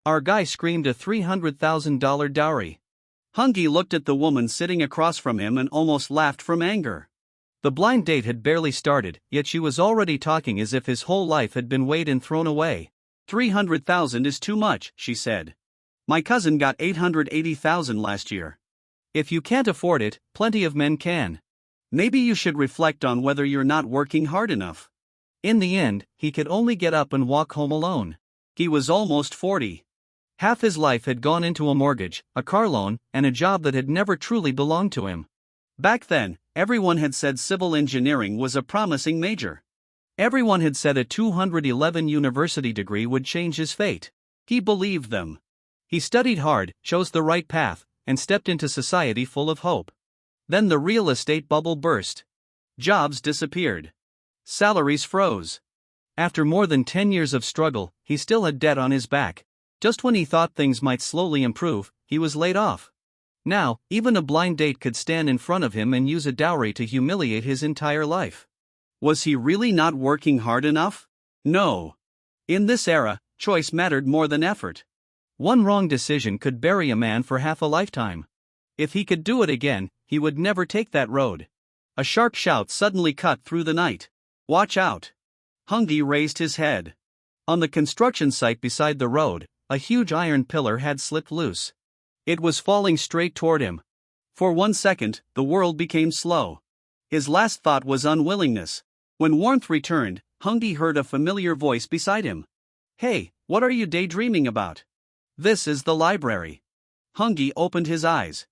Our guy screamed a $300,000 dowry. Hungy looked at the woman sitting across from him and almost laughed from anger. The blind date had barely started, yet she was already talking as if his whole life had been weighed and thrown away. $300,000 is too much, she said. My cousin got $880,000 last year. If you can't afford it, plenty of men can. Maybe you should reflect on whether you're not working hard enough. In the end, he could only get up and walk home alone. He was almost 40. Half his life had gone into a mortgage, a car loan, and a job that had never truly belonged to him. Back then, everyone had said civil engineering was a promising major. Everyone had said a 211 university degree would change his fate. He believed them. He studied hard, chose the right path, and stepped into society full of hope. Then the real estate bubble burst. Jobs disappeared. Salaries froze. After more than 10 years of struggle, he still had debt on his back. Just when he thought things might slowly improve, he was laid off. Now, even a blind date could stand in front of him and use a dowry to humiliate his entire life. Was he really not working hard enough? No. In this era, choice mattered more than effort. One wrong decision could bury a man for half a lifetime. If he could do it again, he would never take that road. A sharp shout suddenly cut through the night. Watch out! Hungy raised his head. On the construction site beside the road, a huge iron pillar had slipped loose. It was falling straight toward him. For 1 second, the world became slow. His last thought was unwillingness. When warmth returned, Hungy heard a familiar voice beside him. Hey, what are you daydreaming about? This is the library. Hungy opened his eyes.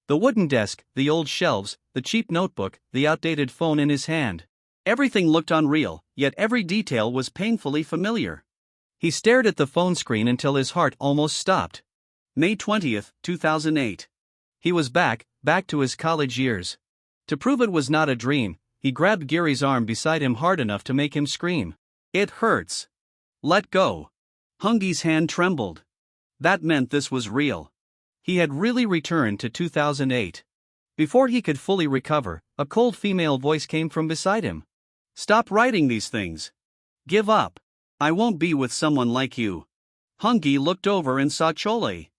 The wooden desk, the old shelves, the cheap notebook, the outdated phone in his hand. Everything looked unreal, yet every detail was painfully familiar. He stared at the phone screen until his heart almost stopped. May 20th, 2008. He was back to his college years. To prove it was not a dream, he grabbed Gary's arm beside him hard enough to make him scream. It hurts. Let go. Hungy's hand trembled. That meant this was real. He had really returned to 2008. Before he could fully recover, a cold female voice came from beside him. Stop writing these things. Give up. I won't be with someone like you. Hungy looked over and saw Chole.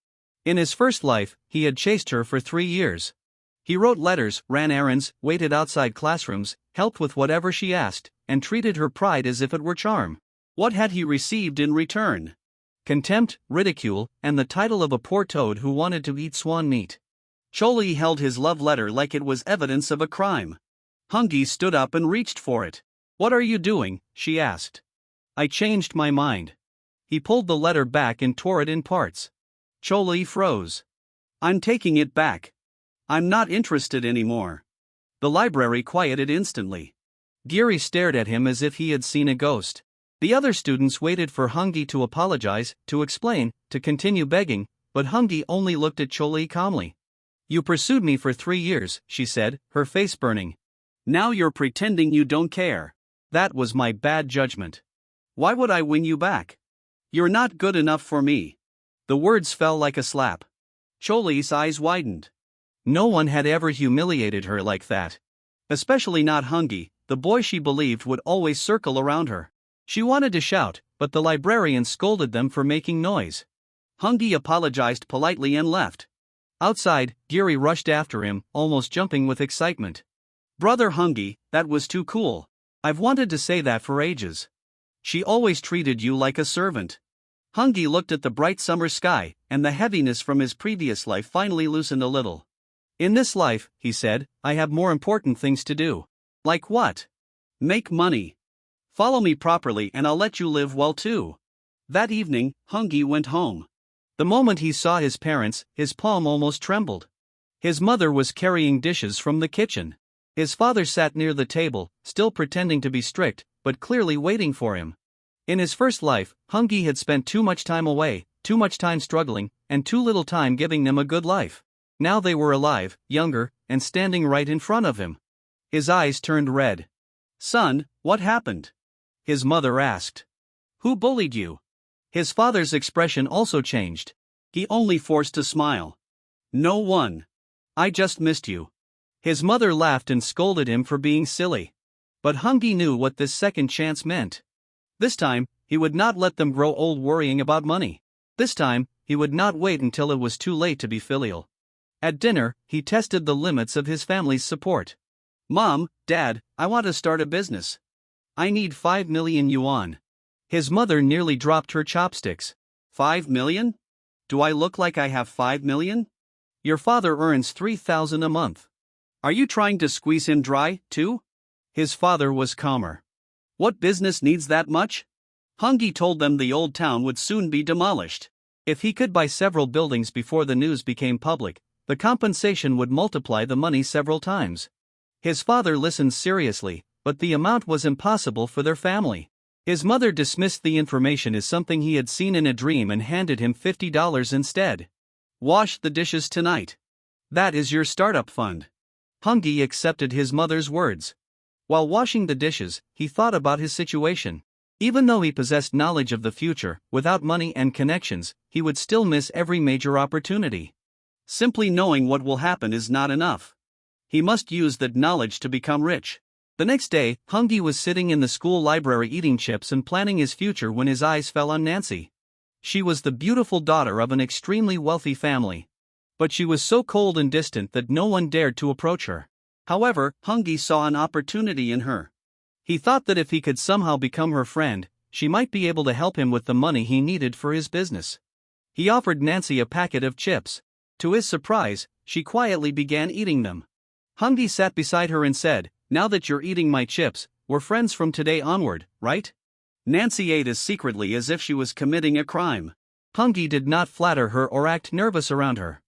In his first life, he had chased her for 3 years. He wrote letters, ran errands, waited outside classrooms, helped with whatever she asked, and treated her pride as if it were charm. What had he received in return? Contempt, ridicule, and the title of a poor toad who wanted to eat swan meat. Chole held his love letter like it was evidence of a crime. Hungy stood up and reached for it. What are you doing? She asked. I changed my mind. He pulled the letter back and tore it in parts. Chole froze. I'm taking it back. I'm not interested anymore. The library quieted instantly. Gary stared at him as if he had seen a ghost. The other students waited for Hungy to apologize, to explain, to continue begging, but Hungy only looked at Chole calmly. You pursued me for 3 years, she said, her face burning. Now you're pretending you don't care. That was my bad judgment. Why would I win you back? You're not good enough for me. The words fell like a slap. Chole's eyes widened. No one had ever humiliated her like that. Especially not Hungy, the boy she believed would always circle around her. She wanted to shout, but the librarian scolded them for making noise. Hungy apologized politely and left. Outside, Gary rushed after him, almost jumping with excitement. Brother Hungy, that was too cool. I've wanted to say that for ages. She always treated you like a servant. Hungy looked at the bright summer sky, and the heaviness from his previous life finally loosened a little. In this life, he said, I have more important things to do. Like what? Make money. Follow me properly and I'll let you live well too. That evening, Hungy went home. The moment he saw his parents, his palm almost trembled. His mother was carrying dishes from the kitchen. His father sat near the table, still pretending to be strict, but clearly waiting for him. In his first life, Hungy had spent too much time away, too much time struggling, and too little time giving them a good life. Now they were alive, younger, and standing right in front of him. His eyes turned red. Son, what happened? His mother asked. Who bullied you? His father's expression also changed. He only forced a smile. No one. I just missed you. His mother laughed and scolded him for being silly. But Hungy knew what this second chance meant. This time, he would not let them grow old worrying about money. This time, he would not wait until it was too late to be filial. At dinner, he tested the limits of his family's support. Mom, Dad, I want to start a business. I need 5 million yuan. His mother nearly dropped her chopsticks. 5 million? Do I look like I have 5 million? Your father earns 3,000 a month. Are you trying to squeeze him dry, too? His father was calmer. What business needs that much? Hungi told them the old town would soon be demolished. If he could buy several buildings before the news became public, the compensation would multiply the money several times. His father listened seriously, but the amount was impossible for their family. His mother dismissed the information as something he had seen in a dream and handed him $50 instead. Wash the dishes tonight. That is your startup fund. Hungi accepted his mother's words. While washing the dishes, he thought about his situation. Even though he possessed knowledge of the future, without money and connections, he would still miss every major opportunity. Simply knowing what will happen is not enough. He must use that knowledge to become rich. The next day, Hungi was sitting in the school library eating chips and planning his future when his eyes fell on Nancy. She was the beautiful daughter of an extremely wealthy family. But she was so cold and distant that no one dared to approach her. However, Hungi saw an opportunity in her. He thought that if he could somehow become her friend, she might be able to help him with the money he needed for his business. He offered Nancy a packet of chips. To his surprise, she quietly began eating them. Hungi sat beside her and said, "Now that you're eating my chips, we're friends from today onward, right?" Nancy ate as secretly as if she was committing a crime. Hungi did not flatter her or act nervous around her.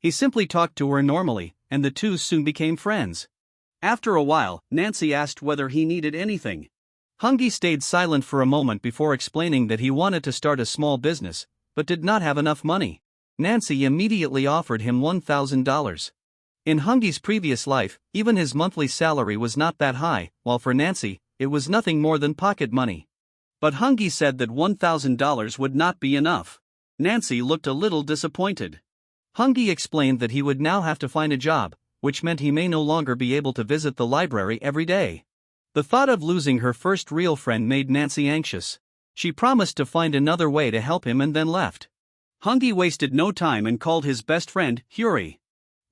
He simply talked to her normally, and the two soon became friends. After a while, Nancy asked whether he needed anything. Hungi stayed silent for a moment before explaining that he wanted to start a small business, but did not have enough money. Nancy immediately offered him $1,000. In Hungi's previous life, even his monthly salary was not that high, while for Nancy, it was nothing more than pocket money. But Hungi said that $1,000 would not be enough. Nancy looked a little disappointed. Hungi explained that he would now have to find a job, which meant he may no longer be able to visit the library every day. The thought of losing her first real friend made Nancy anxious. She promised to find another way to help him and then left. Hungi wasted no time and called his best friend, Huri.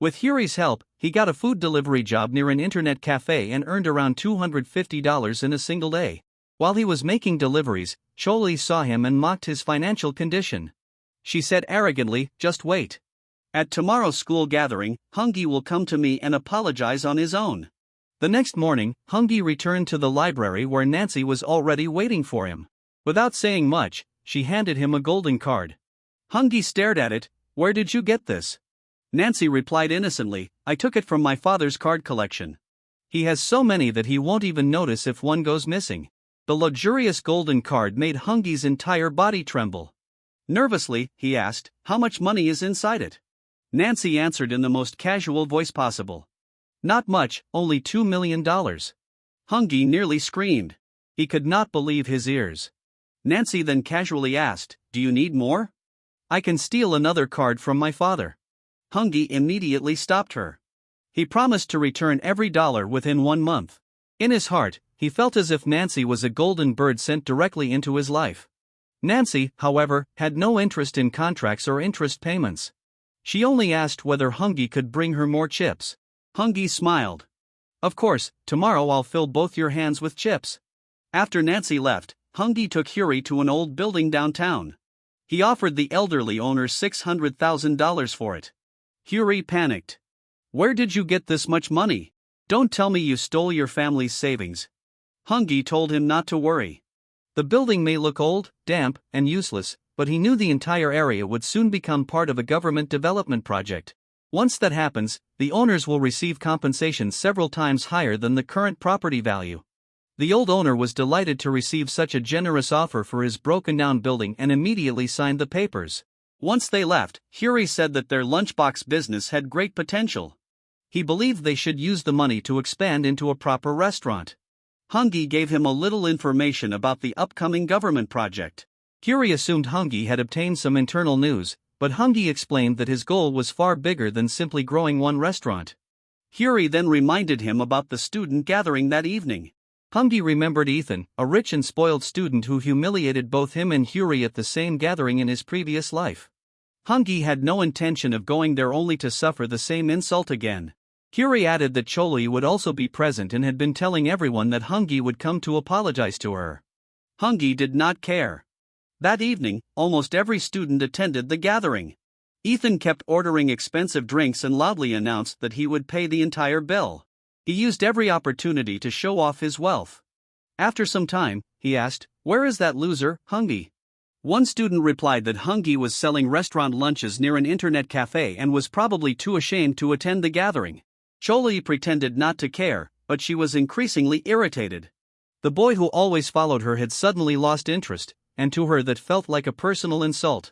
With Huri's help, he got a food delivery job near an internet cafe and earned around $250 in a single day. While he was making deliveries, Choli saw him and mocked his financial condition. She said arrogantly, "Just wait. At tomorrow's school gathering, Hungi will come to me and apologize on his own." The next morning, Hungi returned to the library where Nancy was already waiting for him. Without saying much, she handed him a golden card. Hungi stared at it. "Where did you get this?" Nancy replied innocently, "I took it from my father's card collection. He has so many that he won't even notice if one goes missing." The luxurious golden card made Hungi's entire body tremble. Nervously, he asked, "How much money is inside it?" Nancy answered in the most casual voice possible. "Not much, only $2 million. Hungi nearly screamed. He could not believe his ears. Nancy then casually asked, "Do you need more? I can steal another card from my father." Hungi immediately stopped her. He promised to return every dollar within 1 month. In his heart, he felt as if Nancy was a golden bird sent directly into his life. Nancy, however, had no interest in contracts or interest payments. She only asked whether Hungi could bring her more chips. Hungi smiled. "Of course, tomorrow I'll fill both your hands with chips." After Nancy left, Hungi took Huri to an old building downtown. He offered the elderly owner $600,000 for it. Huri panicked. "Where did you get this much money? Don't tell me you stole your family's savings." Hungi told him not to worry. The building may look old, damp, and useless, but he knew the entire area would soon become part of a government development project. Once that happens, the owners will receive compensation several times higher than the current property value. The old owner was delighted to receive such a generous offer for his broken-down building and immediately signed the papers. Once they left, Huri said that their lunchbox business had great potential. He believed they should use the money to expand into a proper restaurant. Hungi gave him a little information about the upcoming government project. Huri assumed Hungi had obtained some internal news, but Hungi explained that his goal was far bigger than simply growing one restaurant. Huri then reminded him about the student gathering that evening. Hungi remembered Ethan, a rich and spoiled student who humiliated both him and Yuri at the same gathering in his previous life. Hungi had no intention of going there only to suffer the same insult again. Yuri added that Choli would also be present and had been telling everyone that Hungi would come to apologize to her. Hungi did not care. That evening, almost every student attended the gathering. Ethan kept ordering expensive drinks and loudly announced that he would pay the entire bill. He used every opportunity to show off his wealth. After some time, he asked, "Where is that loser, Hungi?" One student replied that Hungi was selling restaurant lunches near an internet cafe and was probably too ashamed to attend the gathering. Choli pretended not to care, but she was increasingly irritated. The boy who always followed her had suddenly lost interest, and to her that felt like a personal insult.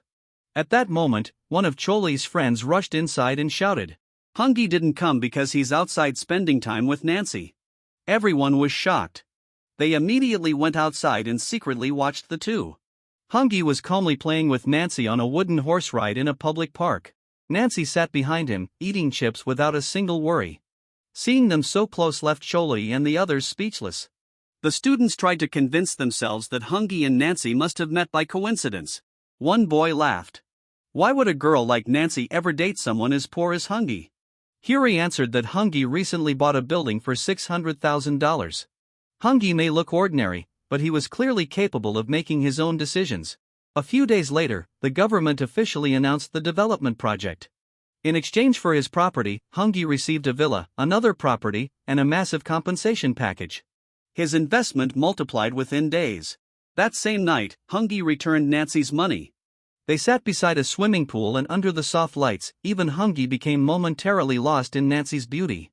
At that moment, one of Choli's friends rushed inside and shouted, "Hungi didn't come because he's outside spending time with Nancy." Everyone was shocked. They immediately went outside and secretly watched the two. Hungi was calmly playing with Nancy on a wooden horse ride in a public park. Nancy sat behind him, eating chips without a single worry. Seeing them so close left Choli and the others speechless. The students tried to convince themselves that Hungi and Nancy must have met by coincidence. One boy laughed. "Why would a girl like Nancy ever date someone as poor as Hungi?" Yuri answered that Hungi recently bought a building for $600,000. Hungi may look ordinary, but he was clearly capable of making his own decisions. A few days later, the government officially announced the development project. In exchange for his property, Hungi received a villa, another property, and a massive compensation package. His investment multiplied within days. That same night, Hungi returned Nancy's money. They sat beside a swimming pool and under the soft lights, even Hungi became momentarily lost in Nancy's beauty.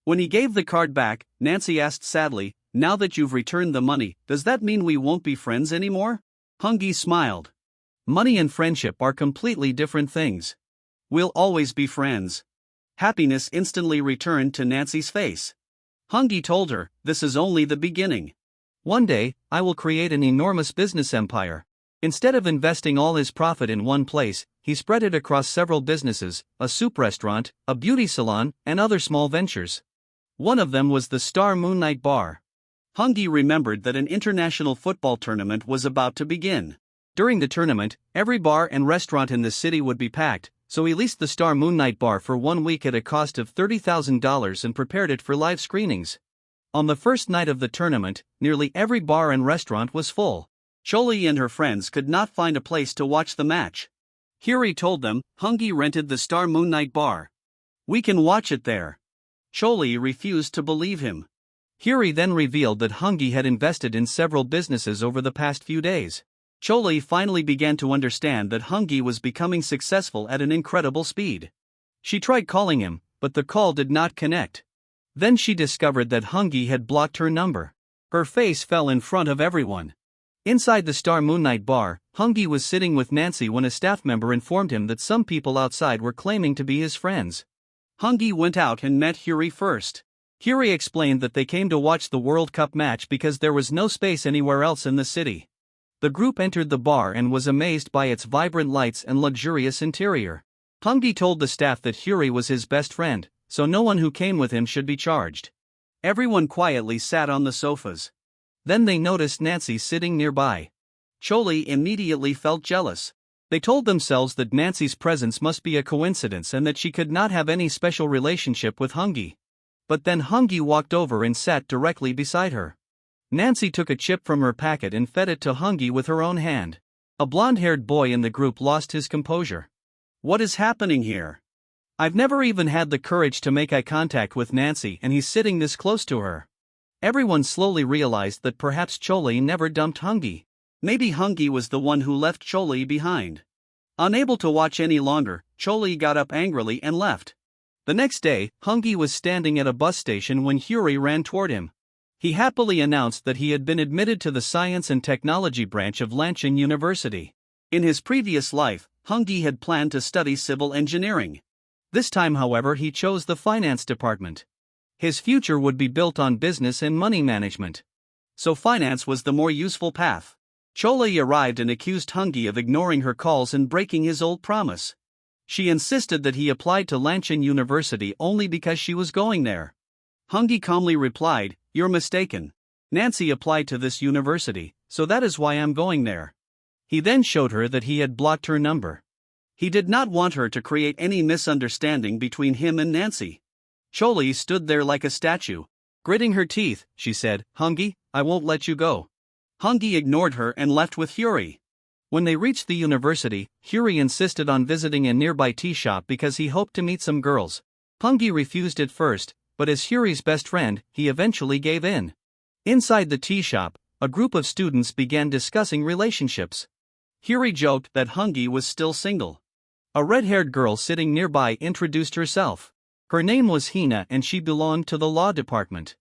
When he gave the card back, Nancy asked sadly, "Now that you've returned the money, does that mean we won't be friends anymore?" Hungi smiled. "Money and friendship are completely different things. We'll always be friends." Happiness instantly returned to Nancy's face. Hungi told her, "This is only the beginning. One day, I will create an enormous business empire." Instead of investing all his profit in one place, he spread it across several businesses, a soup restaurant, a beauty salon, and other small ventures. One of them was the Star Moonlight Bar. Hungi remembered that an international football tournament was about to begin. During the tournament, every bar and restaurant in the city would be packed, so he leased the Star Moonlight Bar for 1 week at a cost of $30,000 and prepared it for live screenings. On the first night of the tournament, nearly every bar and restaurant was full. Choli and her friends could not find a place to watch the match. Yuri told them, "Hungi rented the Star Moonlight Bar. We can watch it there." Choli refused to believe him. Yuri then revealed that Hungi had invested in several businesses over the past few days. Choli finally began to understand that Hungi was becoming successful at an incredible speed. She tried calling him, but the call did not connect. Then she discovered that Hungi had blocked her number. Her face fell in front of everyone. Inside the Star Moonlight Bar, Hungi was sitting with Nancy when a staff member informed him that some people outside were claiming to be his friends. Hungi went out and met Yuri first. Yuri explained that they came to watch the World Cup match because there was no space anywhere else in the city. The group entered the bar and was amazed by its vibrant lights and luxurious interior. Hungi told the staff that Yuri was his best friend, so no one who came with him should be charged. Everyone quietly sat on the sofas. Then they noticed Nancy sitting nearby. Choli immediately felt jealous. They told themselves that Nancy's presence must be a coincidence and that she could not have any special relationship with Hungi. But then Hungi walked over and sat directly beside her. Nancy took a chip from her packet and fed it to Hungi with her own hand. A blonde-haired boy in the group lost his composure. "What is happening here? I've never even had the courage to make eye contact with Nancy and he's sitting this close to her." Everyone slowly realized that perhaps Choli never dumped Hungi. Maybe Hungi was the one who left Choli behind. Unable to watch any longer, Choli got up angrily and left. The next day, Hungi was standing at a bus station when Yuri ran toward him. He happily announced that he had been admitted to the Science and Technology branch of Lansing University. In his previous life, Hungi had planned to study civil engineering. This time, however, he chose the finance department. His future would be built on business and money management. So finance was the more useful path. Choli arrived and accused Hungi of ignoring her calls and breaking his old promise. She insisted that he applied to Lansing University only because she was going there. Hungi calmly replied, "You're mistaken. Nancy applied to this university, so that is why I'm going there. He then showed her that he had blocked her number. He did not want her to create any misunderstanding between him and Nancy. Choli stood there like a statue. Gritting her teeth, she said, "Hungi, I won't let you go." Hungi ignored her and left with Huri. When they reached the university, Huri insisted on visiting a nearby tea shop because he hoped to meet some girls. Hungi refused at first, but as Huri's best friend, he eventually gave in. Inside the tea shop, a group of students began discussing relationships. Huri joked that Hungi was still single. A red-haired girl sitting nearby introduced herself. Her name was Hina and she belonged to the law department.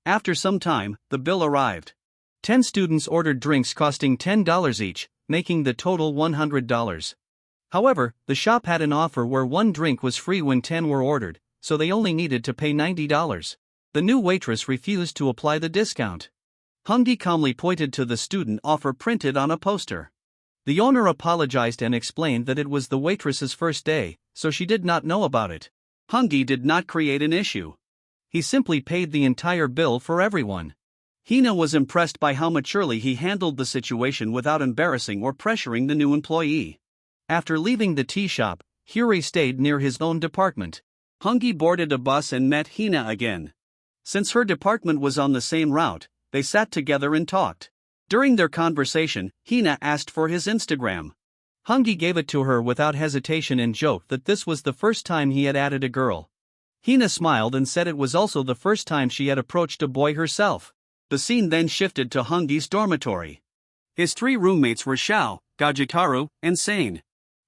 After some time, the bill arrived. 10 students ordered drinks costing $10 each, making the total $100. However, the shop had an offer where one drink was free when 10 were ordered, so they only needed to pay $90. The new waitress refused to apply the discount. Hungi calmly pointed to the student offer printed on a poster. The owner apologized and explained that it was the waitress's first day, so she did not know about it. Hungi did not create an issue. He simply paid the entire bill for everyone. Hina was impressed by how maturely he handled the situation without embarrassing or pressuring the new employee. After leaving the tea shop, Huri stayed near his own department. Hungi boarded a bus and met Hina again. Since her department was on the same route, they sat together and talked. During their conversation, Hina asked for his Instagram. Hungi gave it to her without hesitation and joked that this was the first time he had added a girl. Hina smiled and said it was also the first time she had approached a boy herself. The scene then shifted to Hungi's dormitory. His 3 roommates were Shao, Gajitaru, and Sane.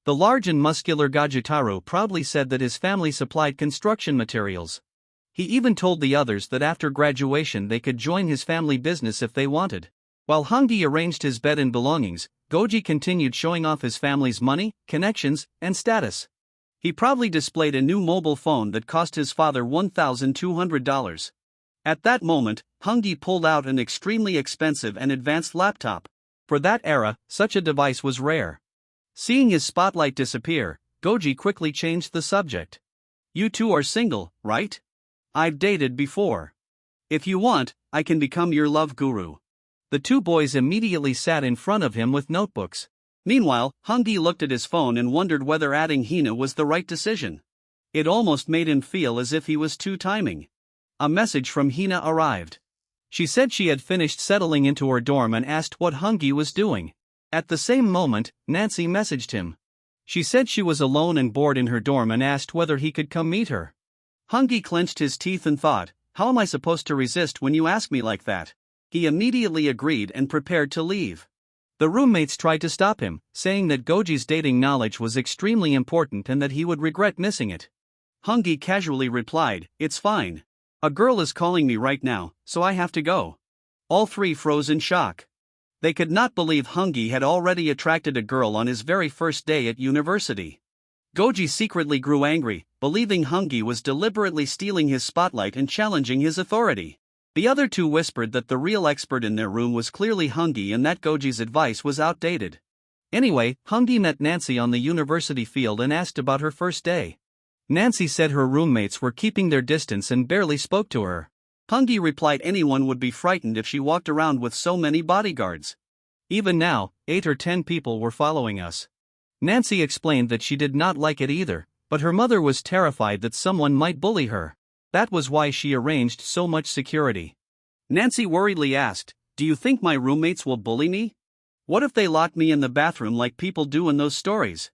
The large and muscular Gajitaru proudly said that his family supplied construction materials. He even told the others that after graduation they could join his family business if they wanted. While Hungi arranged his bed and belongings, Goji continued showing off his family's money, connections, and status. He proudly displayed a new mobile phone that cost his father $1,200. At that moment, Hungi pulled out an extremely expensive and advanced laptop. For that era, such a device was rare. Seeing his spotlight disappear, Goji quickly changed the subject. "You two are single, right? I've dated before. If you want, I can become your love guru." The 2 boys immediately sat in front of him with notebooks. Meanwhile, Hungi looked at his phone and wondered whether adding Hina was the right decision. It almost made him feel as if he was two-timing. A message from Hina arrived. She said she had finished settling into her dorm and asked what Hungi was doing. At the same moment, Nancy messaged him. She said she was alone and bored in her dorm and asked whether he could come meet her. Hungi clenched his teeth and thought, "How am I supposed to resist when you ask me like that?" He immediately agreed and prepared to leave. The roommates tried to stop him, saying that Goji's dating knowledge was extremely important and that he would regret missing it. Hungi casually replied, "It's fine. A girl is calling me right now, so I have to go." All 3 froze in shock. They could not believe Hungi had already attracted a girl on his very first day at university. Goji secretly grew angry, believing Hungi was deliberately stealing his spotlight and challenging his authority. The other 2 whispered that the real expert in their room was clearly Hungi and that Goji's advice was outdated. Anyway, Hungi met Nancy on the university field and asked about her first day. Nancy said her roommates were keeping their distance and barely spoke to her. Hungi replied anyone would be frightened if she walked around with so many bodyguards. "Even now, 8 or 10 people were following us." Nancy explained that she did not like it either, but her mother was terrified that someone might bully her. That was why she arranged so much security. Nancy worriedly asked, "Do you think my roommates will bully me? What if they lock me in the bathroom like people do in those stories?"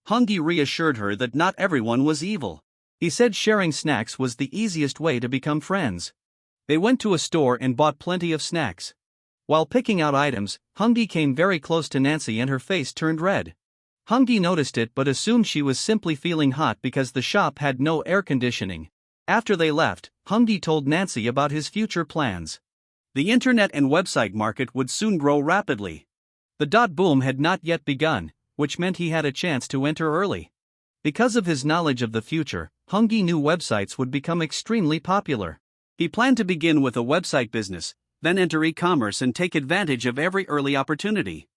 Hungi reassured her that not everyone was evil. He said sharing snacks was the easiest way to become friends. They went to a store and bought plenty of snacks. While picking out items, Hungi came very close to Nancy and her face turned red. Hungi noticed it but assumed she was simply feeling hot because the shop had no air conditioning. After they left, Hungi told Nancy about his future plans. The internet and website market would soon grow rapidly. The dot boom had not yet begun, which meant he had a chance to enter early. Because of his knowledge of the future, Hungi knew websites would become extremely popular. He planned to begin with a website business, then enter e-commerce and take advantage of every early opportunity.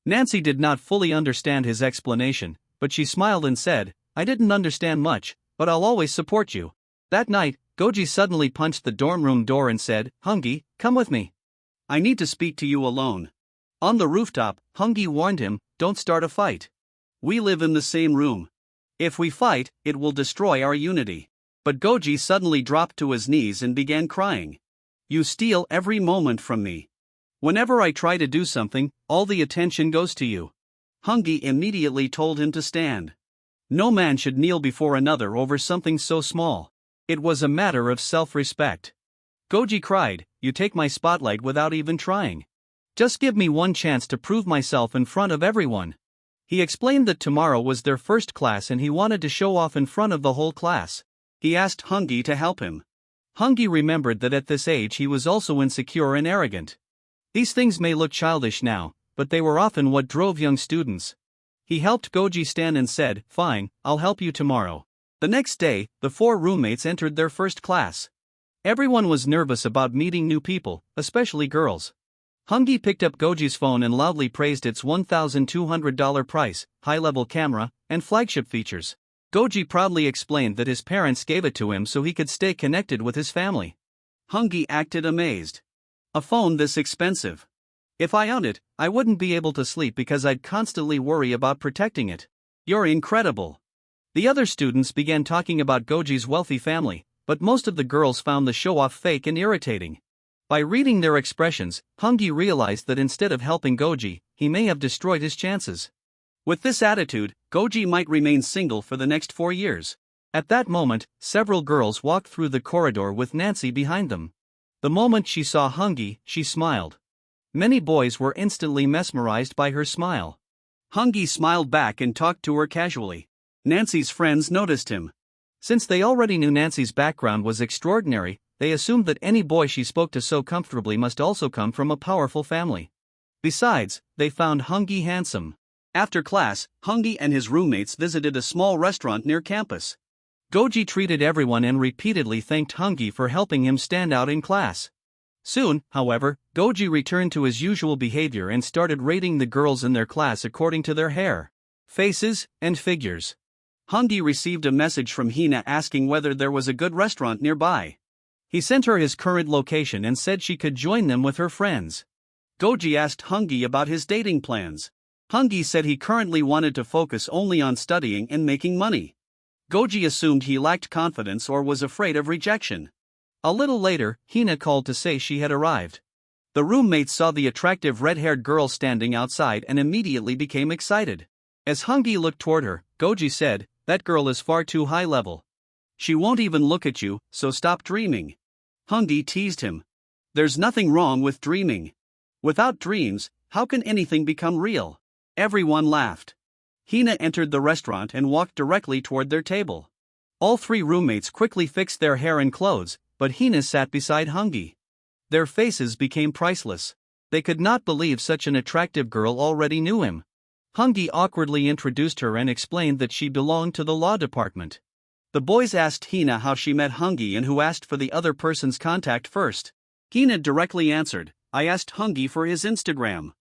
Nancy did not fully understand his explanation, but she smiled and said, "I didn't understand much, but I'll always support you." That night, Goji suddenly punched the dorm room door and said, "Hungi, come with me." I need to speak to you alone. On the rooftop, Hungi warned him, don't start a fight. We live in the same room. If we fight, it will destroy our unity. But Goji suddenly dropped to his knees and began crying. You steal every moment from me. Whenever I try to do something, all the attention goes to you. Hungi immediately told him to stand. No man should kneel before another over something so small. It was a matter of self-respect. Goji cried, you take my spotlight without even trying. Just give me one chance to prove myself in front of everyone. He explained that tomorrow was their first class and he wanted to show off in front of the whole class. He asked Hungi to help him. Hungi remembered that at this age he was also insecure and arrogant. These things may look childish now, but they were often what drove young students. He helped Goji stand and said, fine, I'll help you tomorrow. The next day, the 4 roommates entered their first class. Everyone was nervous about meeting new people, especially girls. Hungi picked up Goji's phone and loudly praised its $1,200 price, high-level camera, and flagship features. Goji proudly explained that his parents gave it to him so he could stay connected with his family. Hungi acted amazed. A phone this expensive? If I owned it, I wouldn't be able to sleep because I'd constantly worry about protecting it. You're incredible. The other students began talking about Goji's wealthy family, but most of the girls found the show-off fake and irritating. By reading their expressions, Hungi realized that instead of helping Goji, he may have destroyed his chances. With this attitude, Goji might remain single for the next 4 years. At that moment, several girls walked through the corridor with Nancy behind them. The moment she saw Hungi, she smiled. Many boys were instantly mesmerized by her smile. Hungi smiled back and talked to her casually. Nancy's friends noticed him. Since they already knew Nancy's background was extraordinary, they assumed that any boy she spoke to so comfortably must also come from a powerful family. Besides, they found Hungi handsome. After class, Hungi and his roommates visited a small restaurant near campus. Goji treated everyone and repeatedly thanked Hungi for helping him stand out in class. Soon, however, Goji returned to his usual behavior and started rating the girls in their class according to their hair, faces, and figures. Hungi received a message from Hina asking whether there was a good restaurant nearby. He sent her his current location and said she could join them with her friends. Goji asked Hungi about his dating plans. Hungi said he currently wanted to focus only on studying and making money. Goji assumed he lacked confidence or was afraid of rejection. A little later, Hina called to say she had arrived. The roommates saw the attractive red-haired girl standing outside and immediately became excited. As Hungi looked toward her, Goji said, that girl is far too high level. She won't even look at you, so stop dreaming. Hungi teased him. There's nothing wrong with dreaming. Without dreams, how can anything become real? Everyone laughed. Hina entered the restaurant and walked directly toward their table. All 3 roommates quickly fixed their hair and clothes, but Hina sat beside Hungi. Their faces became priceless. They could not believe such an attractive girl already knew him. Hungi awkwardly introduced her and explained that she belonged to the law department. The boys asked Hina how she met Hungi and who asked for the other person's contact first. Hina directly answered, I asked Hungi for his Instagram.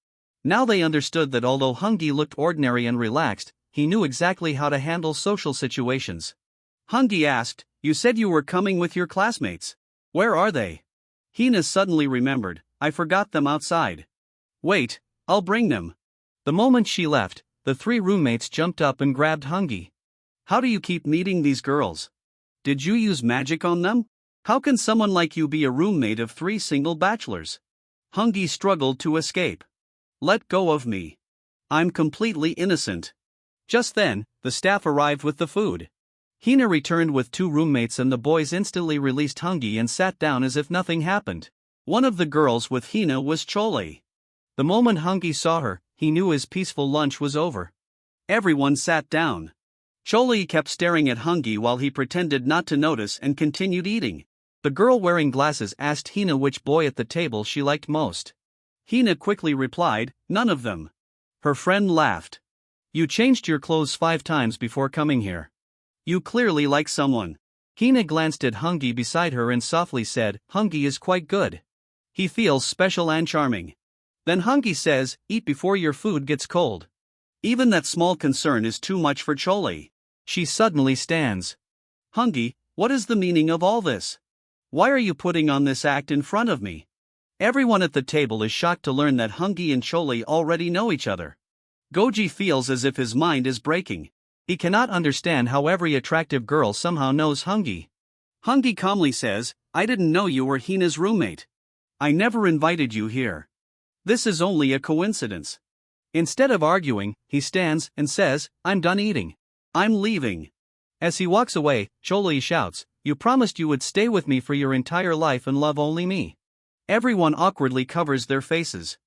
Now they understood that although Hungi looked ordinary and relaxed, he knew exactly how to handle social situations. Hungi asked, you said you were coming with your classmates. Where are they? Hina suddenly remembered, I forgot them outside. Wait, I'll bring them. The moment she left, the 3 roommates jumped up and grabbed Hungi. How do you keep meeting these girls? Did you use magic on them? How can someone like you be a roommate of 3 single bachelors? Hungi struggled to escape. Let go of me. I'm completely innocent. Just then, the staff arrived with the food. Hina returned with 2 roommates and the boys instantly released Hungi and sat down as if nothing happened. One of the girls with Hina was Chole. The moment Hungi saw her, he knew his peaceful lunch was over. Everyone sat down. Chole kept staring at Hungi while he pretended not to notice and continued eating. The girl wearing glasses asked Hina which boy at the table she liked most. Hina quickly replied, none of them. Her friend laughed. You changed your clothes 5 times before coming here. You clearly like someone. Hina glanced at Hungi beside her and softly said, Hungi is quite good. He feels special and charming. Then Hungi says, eat before your food gets cold. Even that small concern is too much for Chole. She suddenly stands. Hungi, what is the meaning of all this? Why are you putting on this act in front of me? Everyone at the table is shocked to learn that Hungi and Choli already know each other. Goji feels as if his mind is breaking. He cannot understand how every attractive girl somehow knows Hungi. Hungi calmly says, I didn't know you were Hina's roommate. I never invited you here. This is only a coincidence. Instead of arguing, he stands and says, I'm done eating. I'm leaving. As he walks away, Choli shouts, You promised you would stay with me for your entire life and love only me. Everyone awkwardly covers their faces.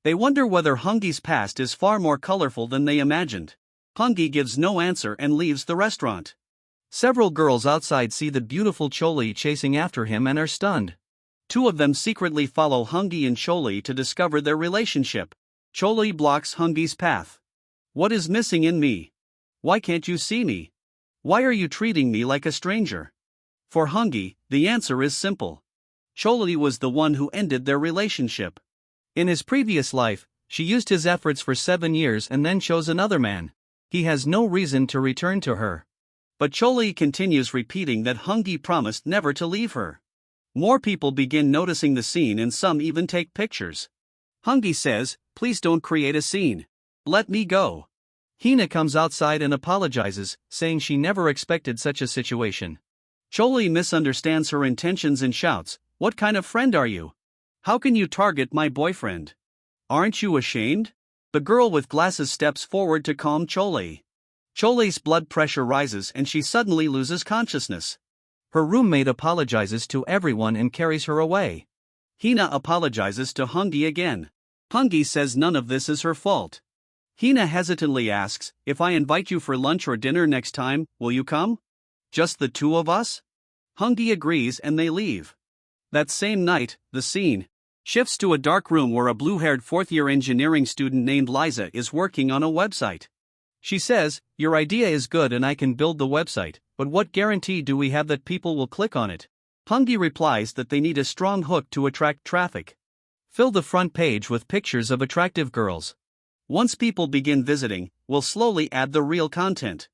They wonder whether Hungi's past is far more colorful than they imagined. Hungi gives no answer and leaves the restaurant. Several girls outside see the beautiful Choli chasing after him and are stunned. Two of them secretly follow Hungi and Choli to discover their relationship. Choli blocks Hungi's path. What is missing in me? Why can't you see me? Why are you treating me like a stranger? For Hungi, the answer is simple. Choli was the one who ended their relationship. In his previous life, she used his efforts for 7 years and then chose another man. He has no reason to return to her. But Choli continues repeating that Hungi promised never to leave her. More people begin noticing the scene and some even take pictures. Hungi says, Please don't create a scene. Let me go. Hina comes outside and apologizes, saying she never expected such a situation. Choli misunderstands her intentions and shouts, What kind of friend are you? How can you target my boyfriend? Aren't you ashamed? The girl with glasses steps forward to calm Choli. Choli's blood pressure rises and she suddenly loses consciousness. Her roommate apologizes to everyone and carries her away. Hina apologizes to Hungi again. Hungi says none of this is her fault. Hina hesitantly asks, If I invite you for lunch or dinner next time, will you come? Just the two of us? Hungi agrees and they leave. That same night, the scene shifts to a dark room where a blue-haired fourth-year engineering student named Liza is working on a website. She says, Your idea is good and I can build the website, but what guarantee do we have that people will click on it? Hungi replies that they need a strong hook to attract traffic. Fill the front page with pictures of attractive girls. Once people begin visiting, we'll slowly add the real content.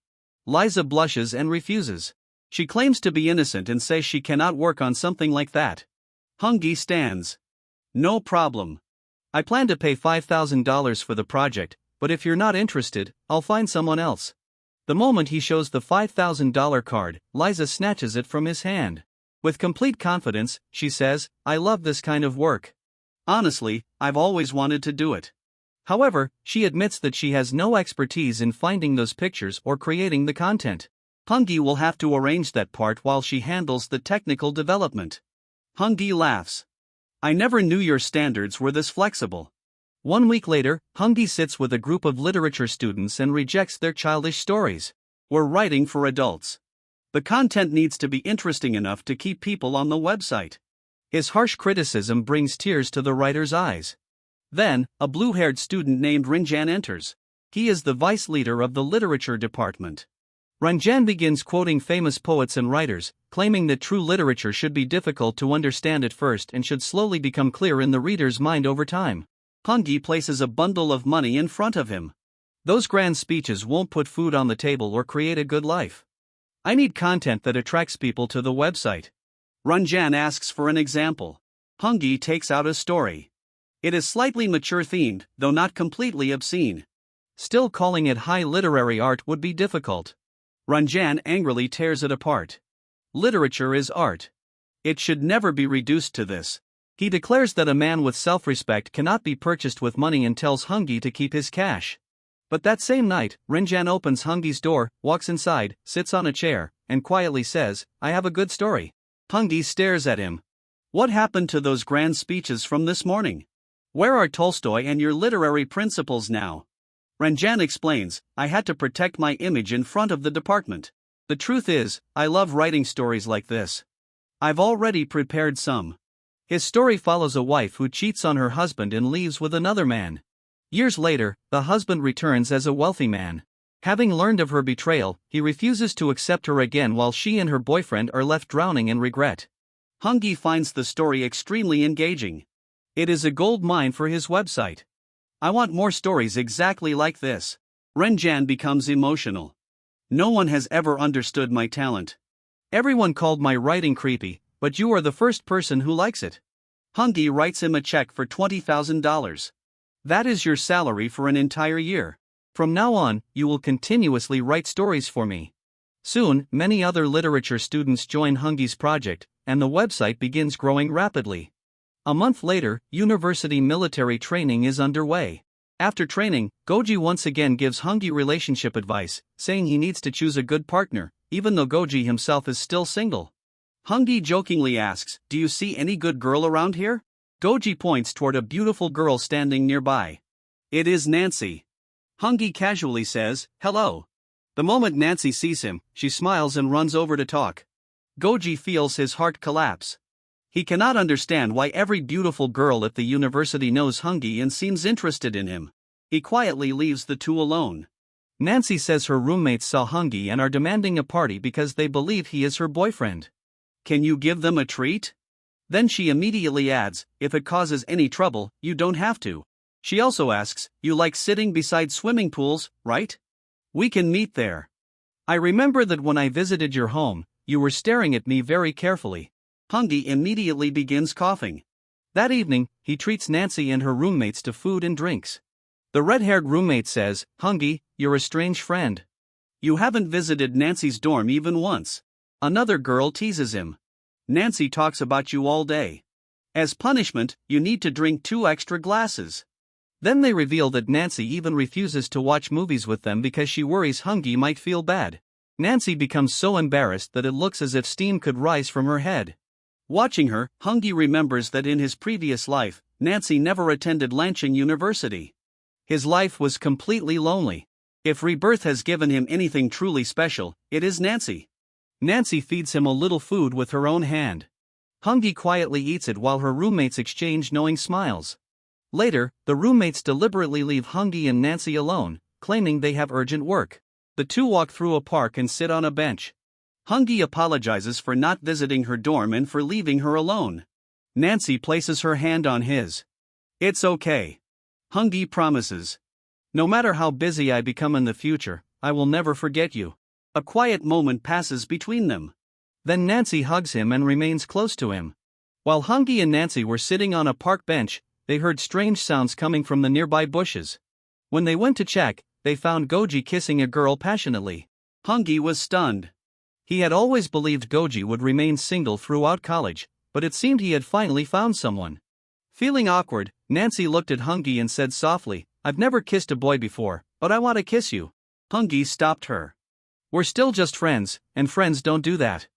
Liza blushes and refuses. She claims to be innocent and says she cannot work on something like that. Hungi stands. No problem. I plan to pay $5,000 for the project, but if you're not interested, I'll find someone else. The moment he shows the $5,000 card, Liza snatches it from his hand. With complete confidence, she says, I love this kind of work. Honestly, I've always wanted to do it. However, she admits that she has no expertise in finding those pictures or creating the content. Hungi will have to arrange that part while she handles the technical development. Hungi laughs. I never knew your standards were this flexible. 1 week later, Hungi sits with a group of literature students and rejects their childish stories. We're writing for adults. The content needs to be interesting enough to keep people on the website. His harsh criticism brings tears to the writer's eyes. Then, a blue-haired student named Ranjan enters. He is the vice leader of the literature department. Ranjan begins quoting famous poets and writers, claiming that true literature should be difficult to understand at first and should slowly become clear in the reader's mind over time. Hungi places a bundle of money in front of him. Those grand speeches won't put food on the table or create a good life. I need content that attracts people to the website. Ranjan asks for an example. Hungi takes out a story. It is slightly mature themed, though not completely obscene. Still, calling it high literary art would be difficult. Ranjan angrily tears it apart. Literature is art. It should never be reduced to this. He declares that a man with self-respect cannot be purchased with money and tells Hungi to keep his cash. But that same night, Ranjan opens Hungi's door, walks inside, sits on a chair, and quietly says, I have a good story. Hungi stares at him. What happened to those grand speeches from this morning? Where are Tolstoy and your literary principles now? Ranjan explains, I had to protect my image in front of the department. The truth is, I love writing stories like this. I've already prepared some. His story follows a wife who cheats on her husband and leaves with another man. Years later, the husband returns as a wealthy man. Having learned of her betrayal, he refuses to accept her again while she and her boyfriend are left drowning in regret. Hungi finds the story extremely engaging. It is a gold mine for his website. I want more stories exactly like this. Ranjan becomes emotional. No one has ever understood my talent. Everyone called my writing creepy, but you are the first person who likes it. Hungi writes him a check for $20,000. That is your salary for an entire year. From now on, you will continuously write stories for me. Soon, many other literature students join Hungi's project, and the website begins growing rapidly. A month later, university military training is underway. After training, Goji once again gives Hungi relationship advice, saying he needs to choose a good partner, even though Goji himself is still single. Hungi jokingly asks, "Do you see any good girl around here?" Goji points toward a beautiful girl standing nearby. It is Nancy. Hungi casually says, "Hello." The moment Nancy sees him, she smiles and runs over to talk. Goji feels his heart collapse. He cannot understand why every beautiful girl at the university knows Hungi and seems interested in him. He quietly leaves the two alone. Nancy says her roommates saw Hungi and are demanding a party because they believe he is her boyfriend. Can you give them a treat? Then she immediately adds, if it causes any trouble, you don't have to. She also asks, you like sitting beside swimming pools, right? We can meet there. I remember that when I visited your home, you were staring at me very carefully. Hungi immediately begins coughing. That evening, he treats Nancy and her roommates to food and drinks. The red-haired roommate says, Hungi, you're a strange friend. You haven't visited Nancy's dorm even once. Another girl teases him. Nancy talks about you all day. As punishment, you need to drink 2 extra glasses. Then they reveal that Nancy even refuses to watch movies with them because she worries Hungi might feel bad. Nancy becomes so embarrassed that it looks as if steam could rise from her head. Watching her, Hungi remembers that in his previous life, Nancy never attended Lanching University. His life was completely lonely. If rebirth has given him anything truly special, it is Nancy. Nancy feeds him a little food with her own hand. Hungi quietly eats it while her roommates exchange knowing smiles. Later, the roommates deliberately leave Hungi and Nancy alone, claiming they have urgent work. The two walk through a park and sit on a bench. Hungi apologizes for not visiting her dorm and for leaving her alone. Nancy places her hand on his. It's okay. Hungi promises. No matter how busy I become in the future, I will never forget you. A quiet moment passes between them. Then Nancy hugs him and remains close to him. While Hungi and Nancy were sitting on a park bench, they heard strange sounds coming from the nearby bushes. When they went to check, they found Goji kissing a girl passionately. Hungi was stunned. He had always believed Goji would remain single throughout college, but it seemed he had finally found someone. Feeling awkward, Nancy looked at Hungi and said softly, I've never kissed a boy before, but I want to kiss you. Hungi stopped her. We're still just friends, and friends don't do that.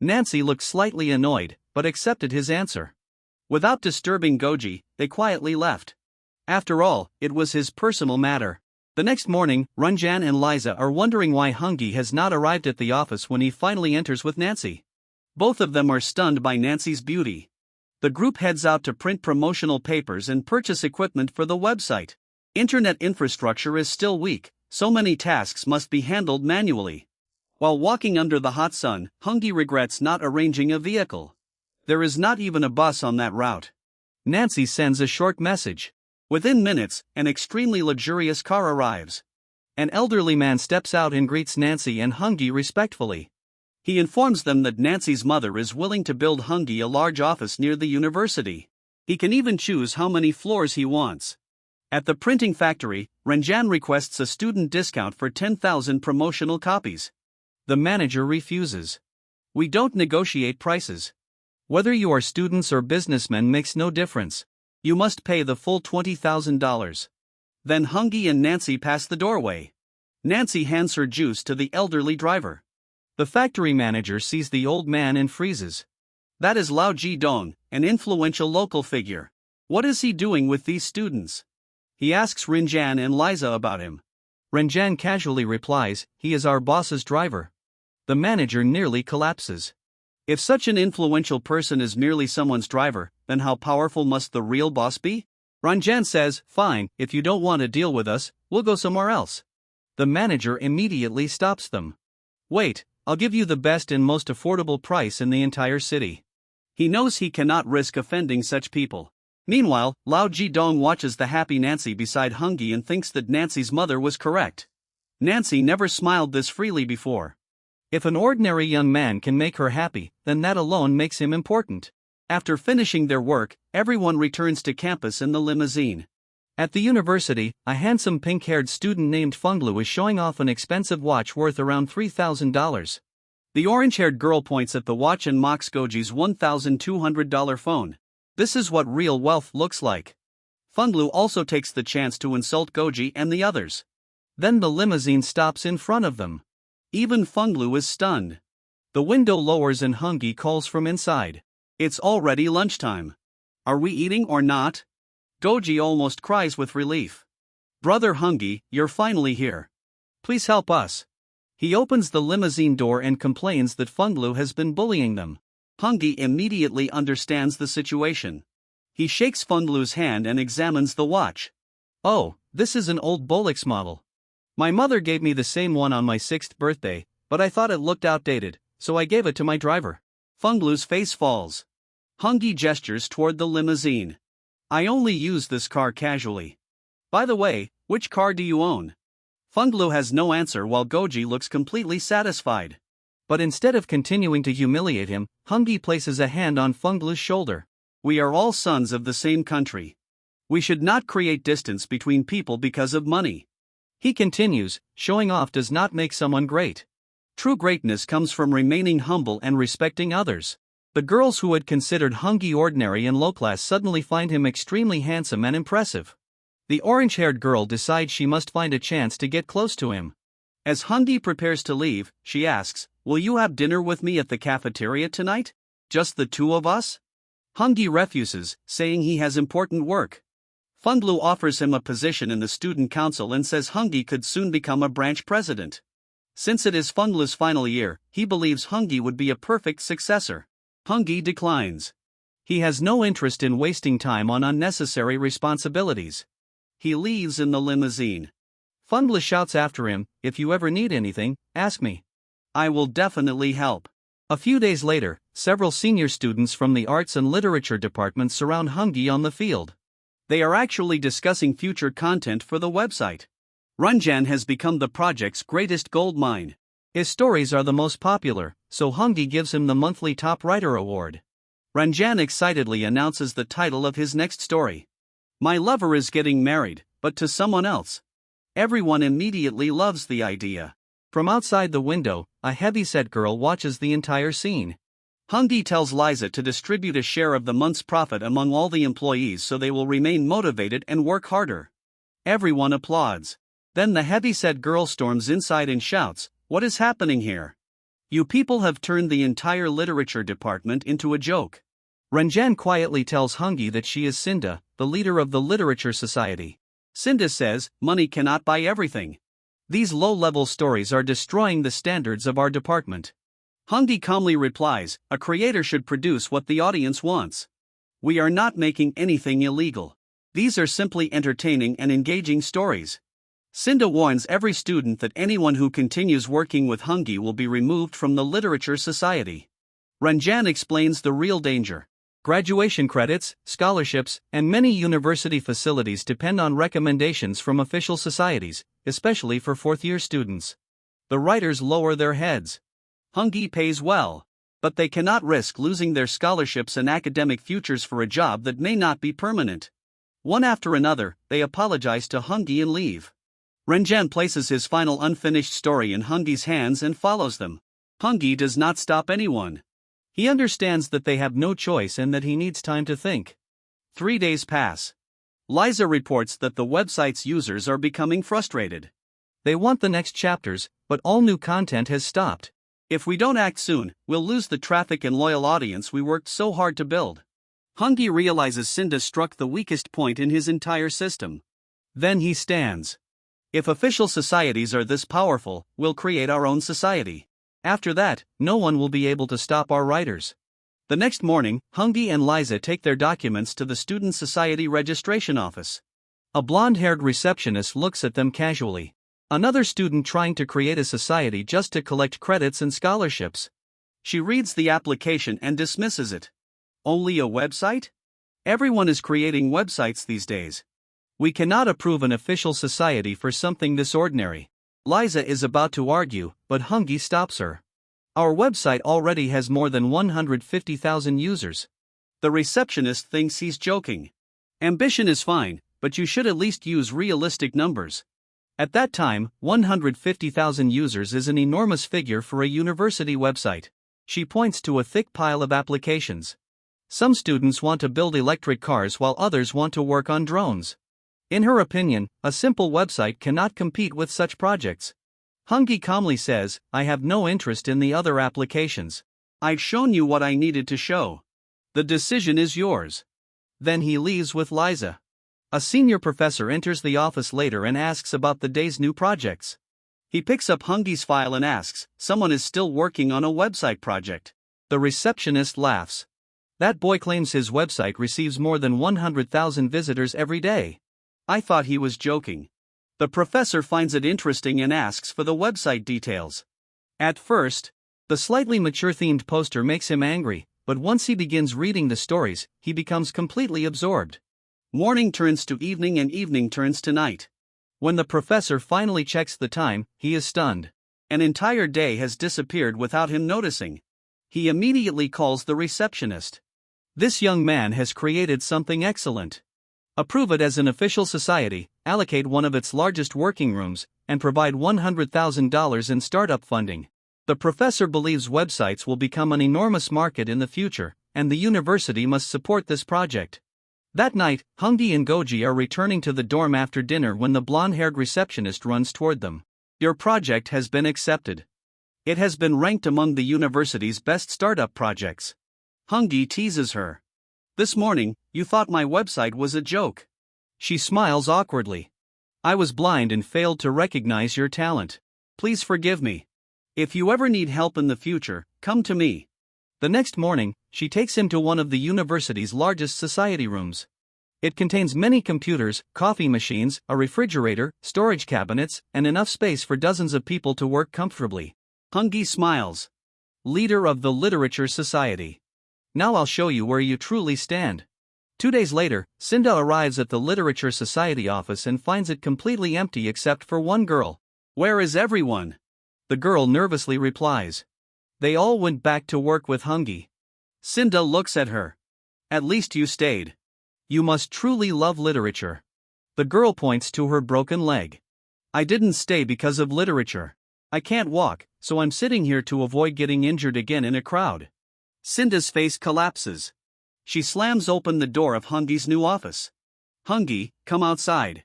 Nancy looked slightly annoyed, but accepted his answer. Without disturbing Goji, they quietly left. After all, it was his personal matter. The next morning, Ranjan and Liza are wondering why Hungi has not arrived at the office when he finally enters with Nancy. Both of them are stunned by Nancy's beauty. The group heads out to print promotional papers and purchase equipment for the website. Internet infrastructure is still weak, so many tasks must be handled manually. While walking under the hot sun, Hungi regrets not arranging a vehicle. There is not even a bus on that route. Nancy sends a short message. Within minutes, an extremely luxurious car arrives. An elderly man steps out and greets Nancy and Hungi respectfully. He informs them that Nancy's mother is willing to build Hungi a large office near the university. He can even choose how many floors he wants. At the printing factory, Ranjan requests a student discount for 10,000 promotional copies. The manager refuses. We don't negotiate prices. Whether you are students or businessmen makes no difference. You must pay the full $20,000. Then Hungi and Nancy pass the doorway. Nancy hands her juice to the elderly driver. The factory manager sees the old man and freezes. That is Lao Ji-dong, an influential local figure. What is he doing with these students? He asks Ranjan and Liza about him. Ranjan casually replies, he is our boss's driver. The manager nearly collapses. If such an influential person is merely someone's driver, then how powerful must the real boss be? Ranjan says, fine, if you don't want to deal with us, we'll go somewhere else. The manager immediately stops them. Wait, I'll give you the best and most affordable price in the entire city. He knows he cannot risk offending such people. Meanwhile, Lao Ji-dong watches the happy Nancy beside Hungi and thinks that Nancy's mother was correct. Nancy never smiled this freely before. If an ordinary young man can make her happy, then that alone makes him important. After finishing their work, everyone returns to campus in the limousine. At the university, a handsome pink-haired student named Funglu is showing off an expensive watch worth around $3,000. The orange-haired girl points at the watch and mocks Goji's $1,200 phone. This is what real wealth looks like. Funglu also takes the chance to insult Goji and the others. Then the limousine stops in front of them. Even Funglu is stunned. The window lowers and Hungi calls from inside. It's already lunchtime. Are we eating or not? Goji almost cries with relief. Brother Hungi, you're finally here. Please help us. He opens the limousine door and complains that Funglu has been bullying them. Hungi immediately understands the situation. He shakes Funglu's hand and examines the watch. Oh, this is an old Bolex model. My mother gave me the same one on my 6th birthday, but I thought it looked outdated, so I gave it to my driver. Funglu's face falls. Hungi gestures toward the limousine. I only use this car casually. By the way, which car do you own? Funglu has no answer while Goji looks completely satisfied. But instead of continuing to humiliate him, Hungi places a hand on Funglu's shoulder. We are all sons of the same country. We should not create distance between people because of money. He continues, showing off does not make someone great. True greatness comes from remaining humble and respecting others. The girls who had considered Hungi ordinary and low-class suddenly find him extremely handsome and impressive. The orange-haired girl decides she must find a chance to get close to him. As Hungi prepares to leave, she asks, "Will you have dinner with me at the cafeteria tonight? Just the two of us?" Hungi refuses, saying he has important work. Funglu offers him a position in the student council and says Hungi could soon become a branch president. Since it is Funglu's final year, he believes Hungi would be a perfect successor. Hungi declines. He has no interest in wasting time on unnecessary responsibilities. He leaves in the limousine. Funglu shouts after him, "If you ever need anything, ask me. I will definitely help." A few days later, several senior students from the Arts and Literature department surround Hungi on the field. They are actually discussing future content for the website. Ranjan has become the project's greatest gold mine. His stories are the most popular, so Hungi gives him the monthly Top Writer Award. Ranjan excitedly announces the title of his next story. My lover is getting married, but to someone else. Everyone immediately loves the idea. From outside the window, a heavy-set girl watches the entire scene. Hungi tells Liza to distribute a share of the month's profit among all the employees so they will remain motivated and work harder. Everyone applauds. Then the heavy-set girl storms inside and shouts, "What is happening here? You people have turned the entire literature department into a joke." Ranjan quietly tells Hungi that she is Sinda, the leader of the Literature Society. Sinda says, "Money cannot buy everything. These low-level stories are destroying the standards of our department." Hungi calmly replies, "A creator should produce what the audience wants. We are not making anything illegal. These are simply entertaining and engaging stories." Sinda warns every student that anyone who continues working with Hungi will be removed from the Literature Society. Ranjan explains the real danger. Graduation credits, scholarships, and many university facilities depend on recommendations from official societies, especially for fourth-year students. The writers lower their heads. Hungi pays well, but they cannot risk losing their scholarships and academic futures for a job that may not be permanent. One after another, they apologize to Hungi and leave. Ranjan places his final unfinished story in Hungi's hands and follows them. Hungi does not stop anyone. He understands that they have no choice and that he needs time to think. 3 days pass. Liza reports that the website's users are becoming frustrated. They want the next chapters, but all new content has stopped. If we don't act soon, we'll lose the traffic and loyal audience we worked so hard to build. Hungi realizes Sinda struck the weakest point in his entire system. Then he stands. If official societies are this powerful, we'll create our own society. After that, no one will be able to stop our writers. The next morning, Hungi and Liza take their documents to the Student Society registration office. A blonde-haired receptionist looks at them casually. Another student trying to create a society just to collect credits and scholarships. She reads the application and dismisses it. Only a website? Everyone is creating websites these days. We cannot approve an official society for something this ordinary. Liza is about to argue, but Hungi stops her. Our website already has more than 150,000 users. The receptionist thinks he's joking. Ambition is fine, but you should at least use realistic numbers. At that time, 150,000 users is an enormous figure for a university website. She points to a thick pile of applications. Some students want to build electric cars while others want to work on drones. In her opinion, a simple website cannot compete with such projects. Hungi calmly says, I have no interest in the other applications. I've shown you what I needed to show. The decision is yours. Then he leaves with Liza. A senior professor enters the office later and asks about the day's new projects. He picks up Hungi's file and asks, someone is still working on a website project. The receptionist laughs. That boy claims his website receives more than 100,000 visitors every day. I thought he was joking. The professor finds it interesting and asks for the website details. At first, the slightly mature-themed poster makes him angry, but once he begins reading the stories, he becomes completely absorbed. Morning turns to evening and evening turns to night. When the professor finally checks the time, he is stunned. An entire day has disappeared without him noticing. He immediately calls the receptionist. This young man has created something excellent. Approve it as an official society, allocate one of its largest working rooms, and provide $100,000 in startup funding. The professor believes websites will become an enormous market in the future, and the university must support this project. That night, Hungi and Goji are returning to the dorm after dinner when the blonde-haired receptionist runs toward them. Your project has been accepted. It has been ranked among the university's best startup projects. Hungi teases her. This morning, you thought my website was a joke. She smiles awkwardly. I was blind and failed to recognize your talent. Please forgive me. If you ever need help in the future, come to me. The next morning, she takes him to one of the university's largest society rooms. It contains many computers, coffee machines, a refrigerator, storage cabinets, and enough space for dozens of people to work comfortably. Hungi smiles. Leader of the Literature Society. Now I'll show you where you truly stand. 2 days later, Cinda arrives at the Literature Society office and finds it completely empty except for one girl. Where is everyone? The girl nervously replies. They all went back to work with Hungi. Cinda looks at her. At least you stayed. You must truly love literature. The girl points to her broken leg. I didn't stay because of literature. I can't walk, so I'm sitting here to avoid getting injured again in a crowd. Cinda's face collapses. She slams open the door of Hungi's new office. Hungi, come outside.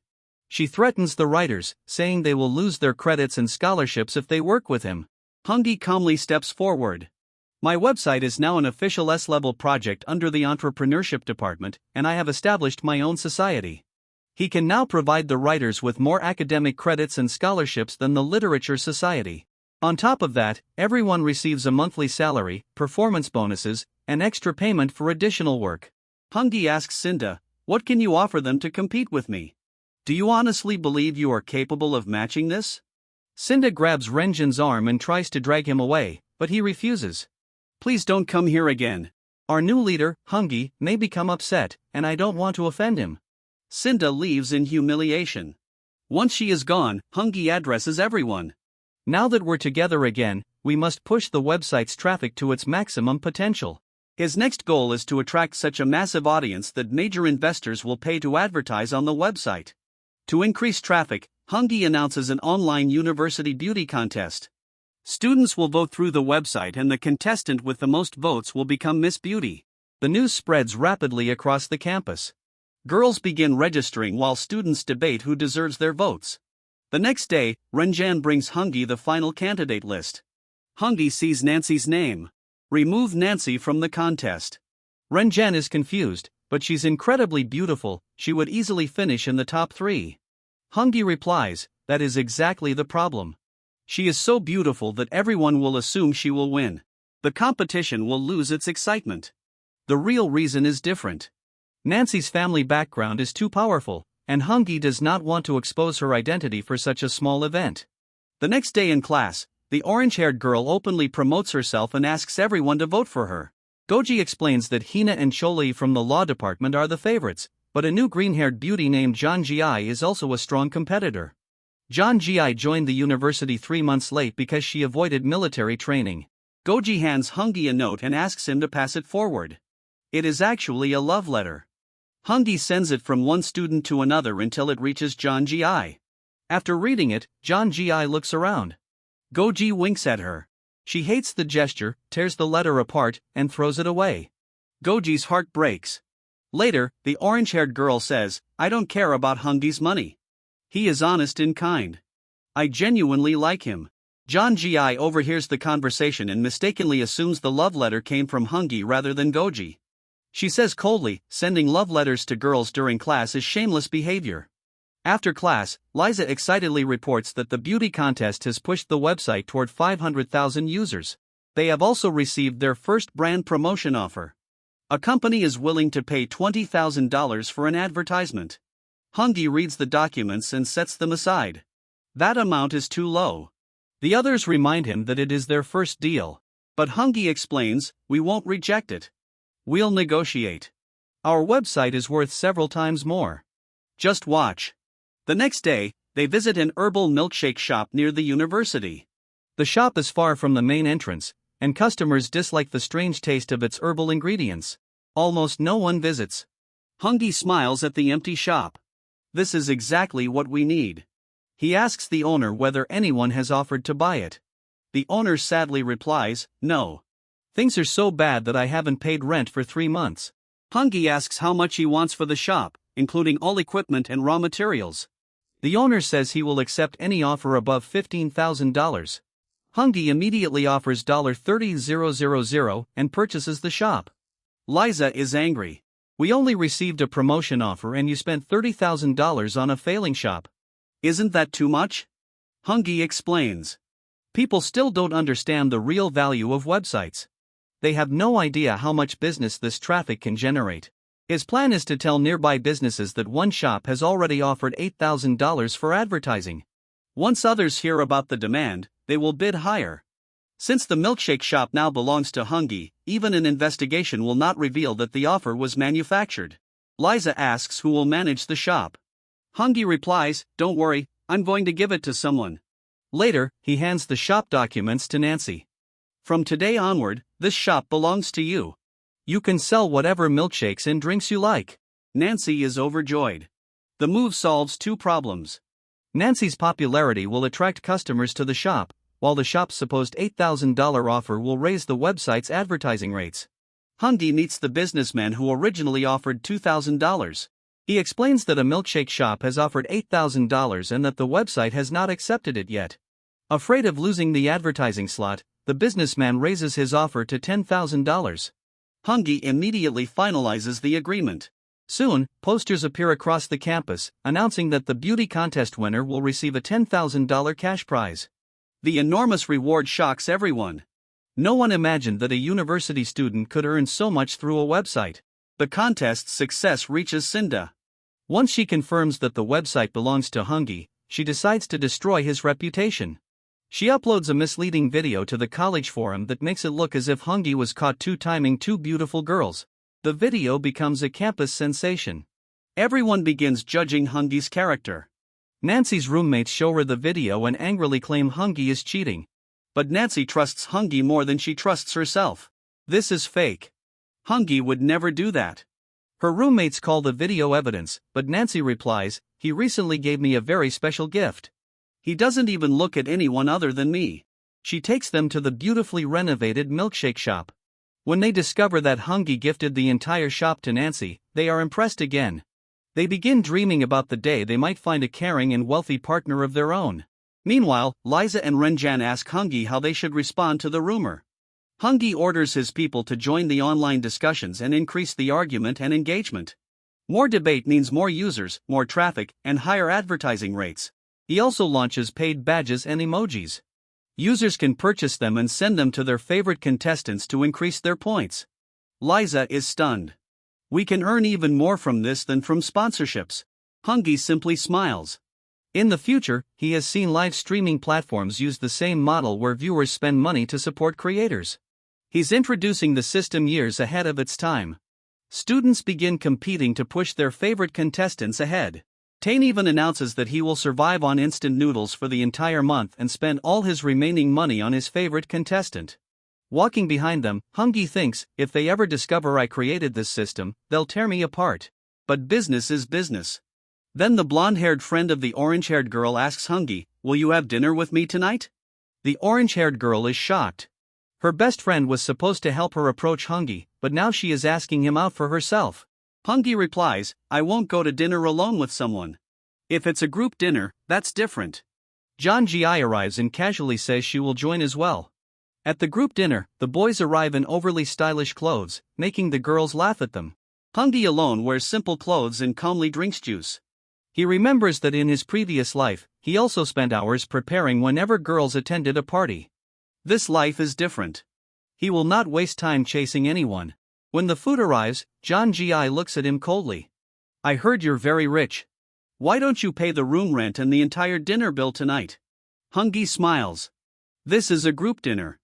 She threatens the writers, saying they will lose their credits and scholarships if they work with him. Hungi calmly steps forward. My website is now an official S-level project under the entrepreneurship department, and I have established my own society. He can now provide the writers with more academic credits and scholarships than the Literature Society. On top of that, everyone receives a monthly salary, performance bonuses, and extra payment for additional work. Hungi asks Cinda, what can you offer them to compete with me? Do you honestly believe you are capable of matching this? Cinda grabs Renjin's arm and tries to drag him away, but he refuses. Please don't come here again. Our new leader, Hungi, may become upset, and I don't want to offend him. Cinda leaves in humiliation. Once she is gone, Hungi addresses everyone. Now that we're together again, we must push the website's traffic to its maximum potential. His next goal is to attract such a massive audience that major investors will pay to advertise on the website. To increase traffic, Hungi announces an online university beauty contest. Students will vote through the website and the contestant with the most votes will become Miss Beauty. The news spreads rapidly across the campus. Girls begin registering while students debate who deserves their votes. The next day, Renjan brings Hungi the final candidate list. Hungi sees Nancy's name. Remove Nancy from the contest. Renjan is confused, but she's incredibly beautiful, she would easily finish in the top 3. Hungi replies, that is exactly the problem. She is so beautiful that everyone will assume she will win. The competition will lose its excitement. The real reason is different. Nancy's family background is too powerful, and Hungi does not want to expose her identity for such a small event. The next day in class, the orange-haired girl openly promotes herself and asks everyone to vote for her. Goji explains that Hina and Choli from the law department are the favorites, but a new green-haired beauty named John Gi is also a strong competitor. John Gi joined the university 3 months late because she avoided military training. Goji hands Hungi a note and asks him to pass it forward. It is actually a love letter. Hungi sends it from one student to another until it reaches John Gi. After reading it, John Gi looks around. Goji winks at her. She hates the gesture, tears the letter apart, and throws it away. Goji's heart breaks. Later, the orange-haired girl says, "I don't care about Hungi's money. He is honest and kind. I genuinely like him." John Gi overhears the conversation and mistakenly assumes the love letter came from Hungi rather than Goji. She says coldly, sending love letters to girls during class is shameless behavior. After class, Liza excitedly reports that the beauty contest has pushed the website toward 500,000 users. They have also received their first brand promotion offer. A company is willing to pay $20,000 for an advertisement. Hungi reads the documents and sets them aside. That amount is too low. The others remind him that it is their first deal. But Hungi explains, "We won't reject it. We'll negotiate. Our website is worth several times more. Just watch." The next day, they visit an herbal milkshake shop near the university. The shop is far from the main entrance, and customers dislike the strange taste of its herbal ingredients. Almost no one visits. Hungi smiles at the empty shop. "This is exactly what we need." He asks the owner whether anyone has offered to buy it. The owner sadly replies, "No. Things are so bad that I haven't paid rent for 3 months." Hungi asks how much he wants for the shop, including all equipment and raw materials. The owner says he will accept any offer above $15,000. Hungi immediately offers $30,000 and purchases the shop. Liza is angry. "We only received a promotion offer and you spent $30,000 on a failing shop. Isn't that too much?" Hungi explains. People still don't understand the real value of websites. They have no idea how much business this traffic can generate. His plan is to tell nearby businesses that one shop has already offered $8,000 for advertising. Once others hear about the demand, they will bid higher. Since the milkshake shop now belongs to Hungi, even an investigation will not reveal that the offer was manufactured. Liza asks who will manage the shop. Hungi replies, "Don't worry, I'm going to give it to someone." Later, he hands the shop documents to Nancy. "From today onward, this shop belongs to you. You can sell whatever milkshakes and drinks you like." Nancy is overjoyed. The move solves 2 problems. Nancy's popularity will attract customers to the shop, while the shop's supposed $8,000 offer will raise the website's advertising rates. Hungi meets the businessman who originally offered $2,000. He explains that a milkshake shop has offered $8,000 and that the website has not accepted it yet. Afraid of losing the advertising slot, the businessman raises his offer to $10,000. Hungi immediately finalizes the agreement. Soon, posters appear across the campus, announcing that the beauty contest winner will receive a $10,000 cash prize. The enormous reward shocks everyone. No one imagined that a university student could earn so much through a website. The contest's success reaches Cinda. Once she confirms that the website belongs to Hungi, she decides to destroy his reputation. She uploads a misleading video to the college forum that makes it look as if Hungi was caught two-timing 2 beautiful girls. The video becomes a campus sensation. Everyone begins judging Hungi's character. Nancy's roommates show her the video and angrily claim Hungi is cheating. But Nancy trusts Hungi more than she trusts herself. This is fake. Hungi would never do that. Her roommates call the video evidence, but Nancy replies, "He recently gave me a very special gift. He doesn't even look at anyone other than me." She takes them to the beautifully renovated milkshake shop. When they discover that Hungi gifted the entire shop to Nancy, they are impressed again. They begin dreaming about the day they might find a caring and wealthy partner of their own. Meanwhile, Liza and Renjan ask Hungi how they should respond to the rumor. Hungi orders his people to join the online discussions and increase the argument and engagement. More debate means more users, more traffic, and higher advertising rates. He also launches paid badges and emojis. Users can purchase them and send them to their favorite contestants to increase their points. Liza is stunned. "We can earn even more from this than from sponsorships." Hungi simply smiles. In the future, he has seen live streaming platforms use the same model where viewers spend money to support creators. He's introducing the system years ahead of its time. Students begin competing to push their favorite contestants ahead. Tane even announces that he will survive on instant noodles for the entire month and spend all his remaining money on his favorite contestant. Walking behind them, Hungi thinks, if they ever discover I created this system, they'll tear me apart. But business is business. Then the blonde-haired friend of the orange-haired girl asks Hungi, will you have dinner with me tonight? The orange-haired girl is shocked. Her best friend was supposed to help her approach Hungi, but now she is asking him out for herself. Hungi replies, I won't go to dinner alone with someone. If it's a group dinner, that's different. John Gi arrives and casually says she will join as well. At the group dinner, the boys arrive in overly stylish clothes, making the girls laugh at them. Hungi alone wears simple clothes and calmly drinks juice. He remembers that in his previous life, he also spent hours preparing whenever girls attended a party. This life is different. He will not waste time chasing anyone. When the food arrives, John Gi looks at him coldly. I heard you're very rich. Why don't you pay the room rent and the entire dinner bill tonight? Hungi smiles. This is a group dinner.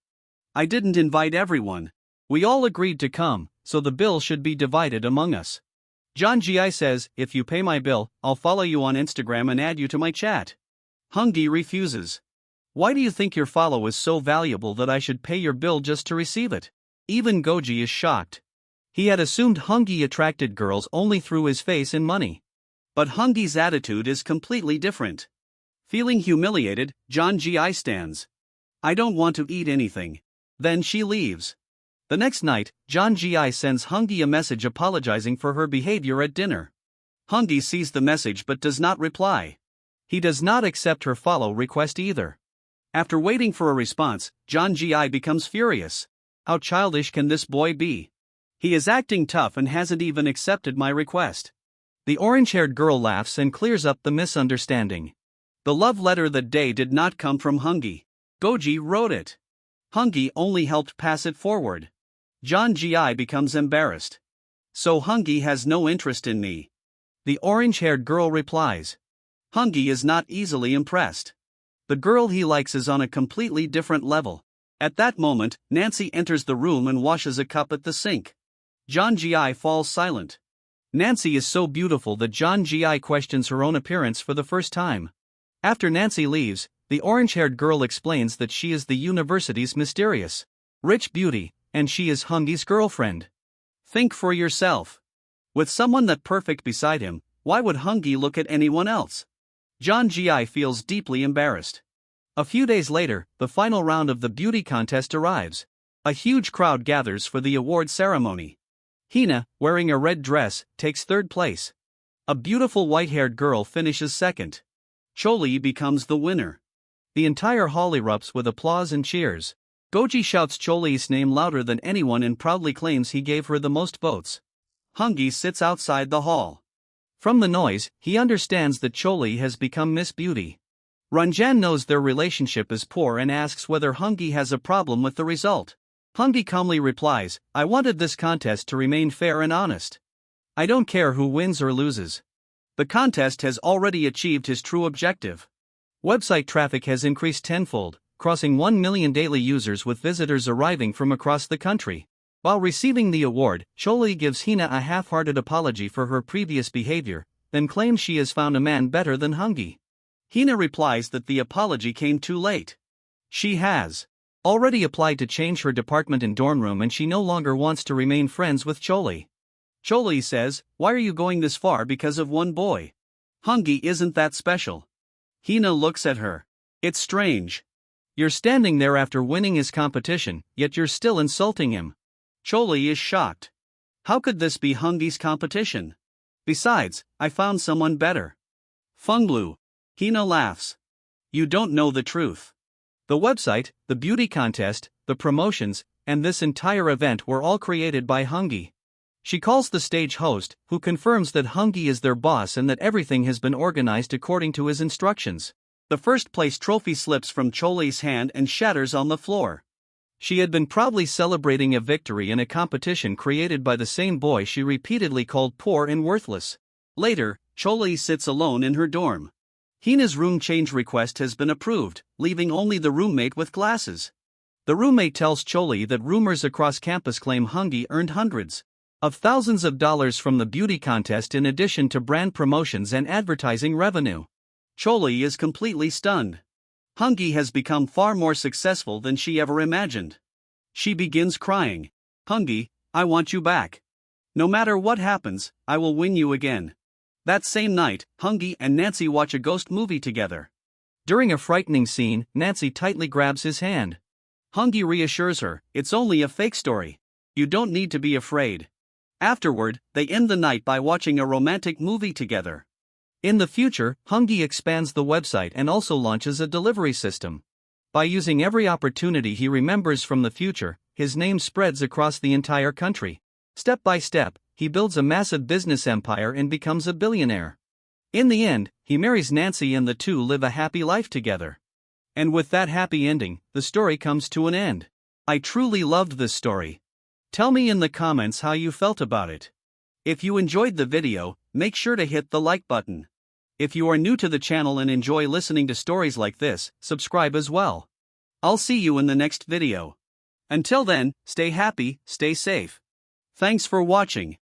I didn't invite everyone. We all agreed to come, so the bill should be divided among us. John Gi says, if you pay my bill, I'll follow you on Instagram and add you to my chat. Hungi refuses. Why do you think your follow is so valuable that I should pay your bill just to receive it? Even Goji is shocked. He had assumed Hungi attracted girls only through his face and money. But Hungi's attitude is completely different. Feeling humiliated, John Gi stands. I don't want to eat anything. Then she leaves. The next night, John Gi sends Hungi a message apologizing for her behavior at dinner. Hungi sees the message but does not reply. He does not accept her follow request either. After waiting for a response, John Gi becomes furious. How childish can this boy be? He is acting tough and hasn't even accepted my request. The orange-haired girl laughs and clears up the misunderstanding. The love letter that day did not come from Hungi. Goji wrote it. Hungi only helped pass it forward. John Gi becomes embarrassed. So Hungi has no interest in me. The orange-haired girl replies. Hungi is not easily impressed. The girl he likes is on a completely different level. At that moment, Nancy enters the room and washes a cup at the sink. John Gi falls silent. Nancy is so beautiful that John Gi questions her own appearance for the first time. After Nancy leaves, the orange-haired girl explains that she is the university's mysterious, rich beauty, and she is Hungi's girlfriend. Think for yourself. With someone that perfect beside him, why would Hungi look at anyone else? John Gi feels deeply embarrassed. A few days later, the final round of the beauty contest arrives. A huge crowd gathers for the award ceremony. Hina, wearing a red dress, takes third place. A beautiful white-haired girl finishes second. Choli becomes the winner. The entire hall erupts with applause and cheers. Goji shouts Choli's name louder than anyone and proudly claims he gave her the most votes. Hungi sits outside the hall. From the noise, he understands that Choli has become Miss Beauty. Ranjan knows their relationship is poor and asks whether Hungi has a problem with the result. Hungi calmly replies, I wanted this contest to remain fair and honest. I don't care who wins or loses. The contest has already achieved his true objective. Website traffic has increased tenfold, crossing 1 million daily users with visitors arriving from across the country. While receiving the award, Choli gives Hina a half-hearted apology for her previous behavior, then claims she has found a man better than Hungi. Hina replies that the apology came too late. She has already applied to change her department in dorm room and she no longer wants to remain friends with Choli. Choli says, why are you going this far because of one boy? Hungi isn't that special. Hina looks at her. It's strange. You're standing there after winning his competition, yet you're still insulting him. Choli is shocked. How could this be Hungi's competition? Besides, I found someone better. Funglu. Hina laughs. You don't know the truth. The website, the beauty contest, the promotions, and this entire event were all created by Hungi. She calls the stage host, who confirms that Hungi is their boss and that everything has been organized according to his instructions. The first place trophy slips from Choli's hand and shatters on the floor. She had been proudly celebrating a victory in a competition created by the same boy she repeatedly called poor and worthless. Later, Choli sits alone in her dorm. Hina's room change request has been approved, leaving only the roommate with glasses. The roommate tells Choli that rumors across campus claim Hungi earned hundreds of thousands of dollars from the beauty contest in addition to brand promotions and advertising revenue. Choli is completely stunned. Hungi has become far more successful than she ever imagined. She begins crying. Hungy, I want you back. No matter what happens, I will win you again. That same night, Hungy and Nancy watch a ghost movie together. During a frightening scene, Nancy tightly grabs his hand. Hungy reassures her, it's only a fake story. You don't need to be afraid. Afterward, they end the night by watching a romantic movie together. In the future, Hungy expands the website and also launches a delivery system. By using every opportunity he remembers from the future, his name spreads across the entire country. Step by step, he builds a massive business empire and becomes a billionaire. In the end, he marries Nancy and the two live a happy life together. And with that happy ending, the story comes to an end. I truly loved this story. Tell me in the comments how you felt about it. If you enjoyed the video, make sure to hit the like button. If you are new to the channel and enjoy listening to stories like this, subscribe as well. I'll see you in the next video. Until then, stay happy, stay safe. Thanks for watching.